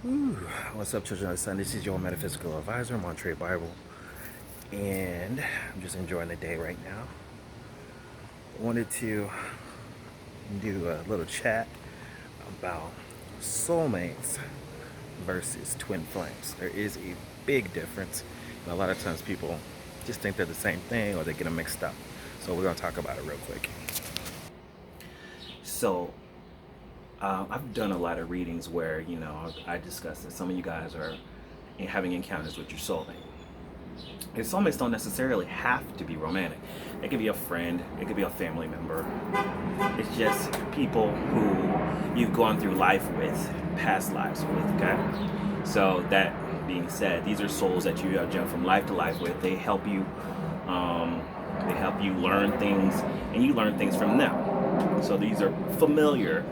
Ooh, what's up, children of the sun? This is your metaphysical advisor, Montre Bible, and I'm just enjoying the day right now. Wanted to do a little chat about soulmates versus twin flames. There is a big difference, and a lot of times people just think they're the same thing or they get them mixed up. So we're gonna talk about it real quick. So I've done a lot of readings where I discuss that some of you guys are having encounters with your soulmate. Your soulmates don't necessarily have to be romantic. It could be a friend, it could be a family member. It's just people who you've gone through life with, past lives with, okay? So that being said, these are souls that you have jumped from life to life with. Um, they help you learn things, and you learn things from them. So these are familiar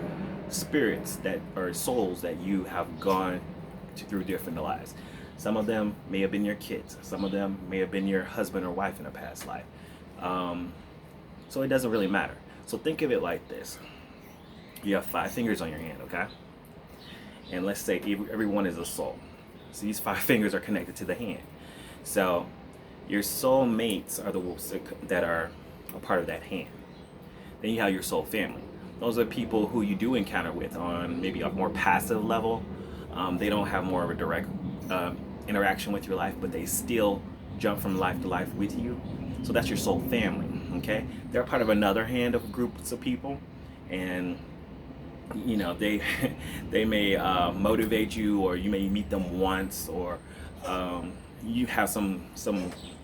spirits that are souls that you have gone through different lives. Some of them may have been your kids. Some of them may have been your husband or wife in a past life. Um, so it doesn't really matter. So think of it like this. You have 5 fingers on your hand, okay? And let's say every one is a soul. So these 5 fingers are connected to the hand. So your soul mates are the ones that are a part of that hand. Then you have your soul family. Those are people who you do encounter with on maybe a more passive level. They don't have more of a direct interaction with your life, but they still jump from life to life with you. So that's your soul family, okay? They're part of another hand of groups of people, and they they may motivate you, or you may meet them once, or you have some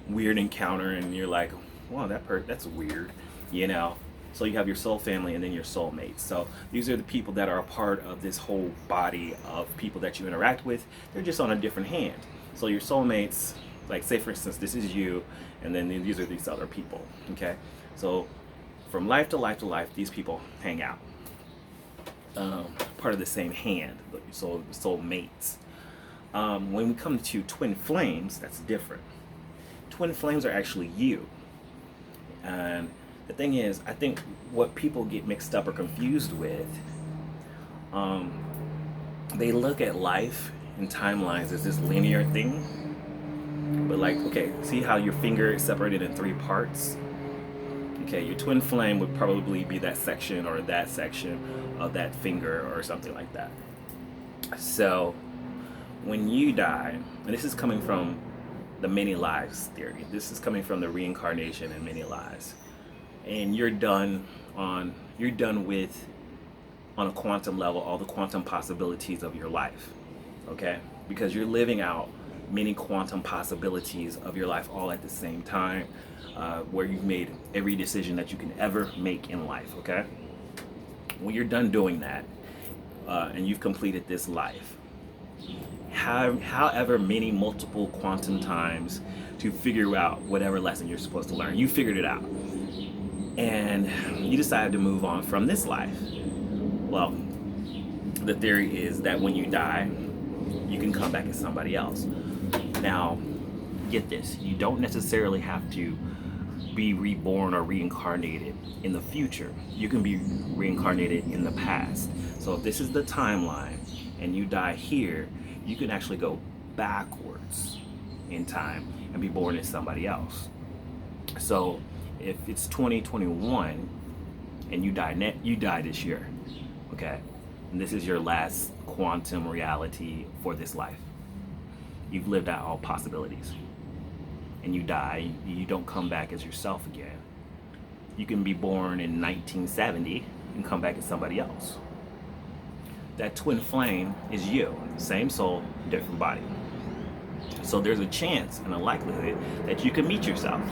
weird encounter, and you're like, wow, that's weird, you know. So you have your soul family and then your soulmates. So these are the people that are a part of this whole body of people that you interact with. They're just on a different hand. So your soulmates, like say for instance, this is you, and then these are these other people. Okay. So from life to life to life, these people hang out. Part of the same hand, so soulmates. When we come to twin flames, that's different. Twin flames are actually you. And the thing is, I think what people get mixed up or confused with, um, they look at life and timelines as this linear thing. But like, okay, see how your finger is separated in 3 parts? Okay, your twin flame would probably be that section or that section of that finger or something like that. So when you die, and this is coming from the many lives theory, this is coming from the reincarnation and many lives, and you're done with, on a quantum level, all the quantum possibilities of your life, okay? Because you're living out many quantum possibilities of your life all at the same time, where you've made every decision that you can ever make in life, okay? When you're done doing that, and you've completed this life, however many multiple quantum times to figure out whatever lesson you're supposed to learn, you figured it out, and you decided to move on from this life. Well, the theory is that when you die, you can come back as somebody else. Now, get this, you don't necessarily have to be reborn or reincarnated in the future. You can be reincarnated in the past. So if this is the timeline and you die here, you can actually go backwards in time and be born as somebody else. So if it's 2021 and you die this year, okay, and this is your last quantum reality for this life. You've lived out all possibilities, and you die. You don't come back as yourself again. You can be born in 1970 and come back as somebody else. That twin flame is you, same soul, different body. So there's a chance and a likelihood that you can meet yourself,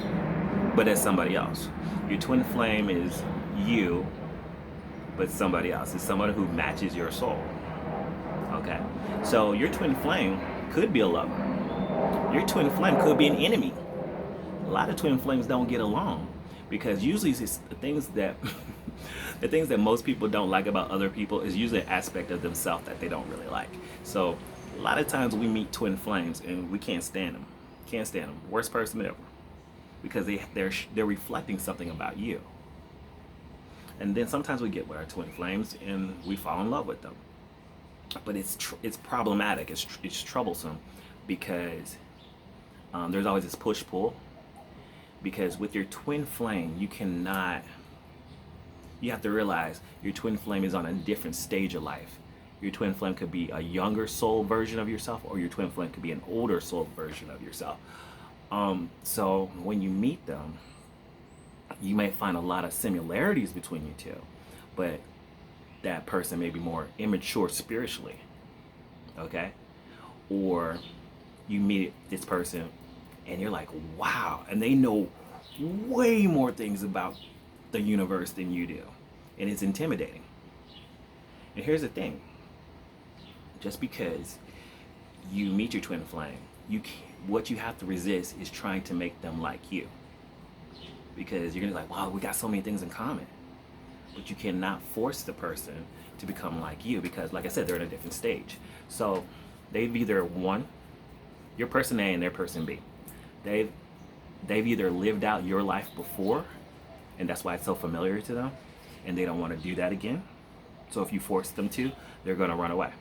but as somebody else. Your twin flame is you, but somebody else. It's someone who matches your soul. Okay? So your twin flame could be a lover. Your twin flame could be an enemy. A lot of twin flames don't get along because usually it's the things that the things that most people don't like about other people is usually an aspect of themselves that they don't really like. So a lot of times we meet twin flames and we can't stand them. Can't stand them. Worst person ever. Because they're reflecting something about you. And then sometimes we get with our twin flames and we fall in love with them. but it's problematic. It's troublesome because there's always this push pull. Because with your twin flame, you have to realize your twin flame is on a different stage of life. Your twin flame could be a younger soul version of yourself, or your twin flame could be an older soul version of yourself. So when you meet them, you may find a lot of similarities between you two, but that person may be more immature spiritually, okay? Or you meet this person and you're like, wow, and they know way more things about the universe than you do, and it's intimidating. And here's the thing: just because you meet your twin flame, what you have to resist is trying to make them like you, because you're gonna be like, wow, we got so many things in common, but you cannot force the person to become like you, because like I said, they're in a different stage. So they've either won, your person A and their person B, they've either lived out your life before, and that's why it's so familiar to them, and they don't want to do that again. So if you force them to, they're going to run away.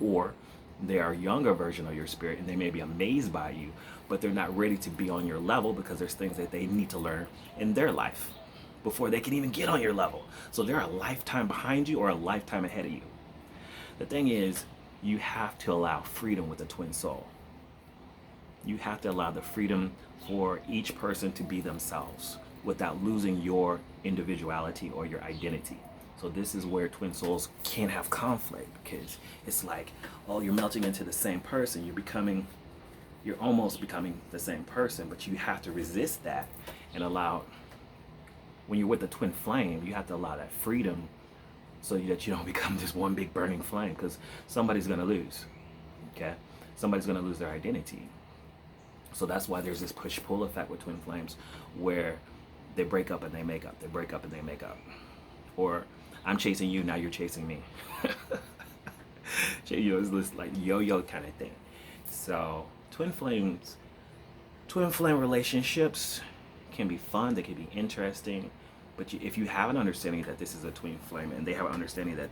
Or they are a younger version of your spirit, and they may be amazed by you, but they're not ready to be on your level, because there's things that they need to learn in their life before they can even get on your level. So they're a lifetime behind you or a lifetime ahead of you. The thing is, you have to allow freedom with a twin soul. You have to allow the freedom for each person to be themselves without losing your individuality or your identity. So this is where twin souls can have conflict, because it's like, oh, you're melting into the same person. You're almost becoming the same person, but you have to resist that and allow, when you're with the twin flame, you have to allow that freedom so that you don't become this one big burning flame, because somebody's going to lose, okay? Somebody's going to lose their identity. So that's why there's this push-pull effect with twin flames, where they break up and they make up. They break up and they make up. Or I'm chasing you, now you're chasing me. It's this like yo-yo kind of thing. So twin flame relationships can be fun. They can be interesting. But if you have an understanding that this is a twin flame, and they have an understanding that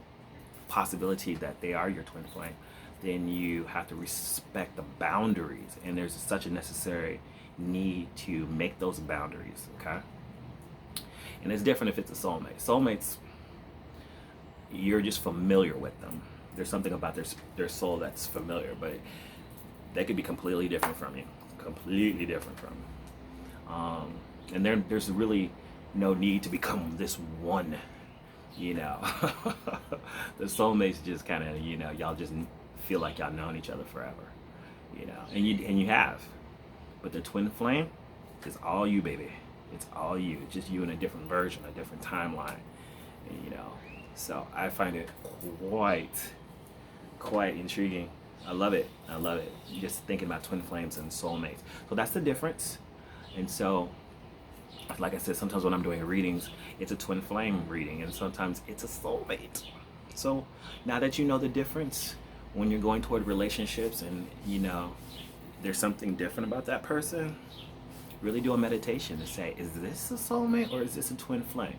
possibility that they are your twin flame, then you have to respect the boundaries, and there's such a necessary need to make those boundaries, okay? And it's different if it's a soulmate. Soulmates, you're just familiar with them. There's something about their soul that's familiar, but they could be completely different from you, completely different from you. And there's really no need to become this one, you know. The soulmates just kind of, you know, y'all just feel like y'all known each other forever, you know, and you have. But the twin flame is all you, baby. It's all you. It's just you in a different version, a different timeline, and, you know. So I find it quite intriguing. I love it. I love it. Just thinking about twin flames and soulmates. So that's the difference. And so, like I said, sometimes when I'm doing readings, it's a twin flame reading, and sometimes it's a soulmate. So now that you know the difference, when you're going toward relationships and, you know, there's something different about that person, really do a meditation to say, is this a soulmate or is this a twin flame?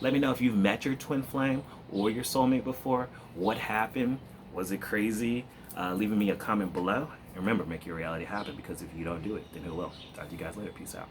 Let me know if you've met your twin flame or your soulmate before. What happened? Was it crazy? Leaving me a comment below. And remember, make your reality happen, because if you don't do it, then it will. Talk to you guys later. Peace out.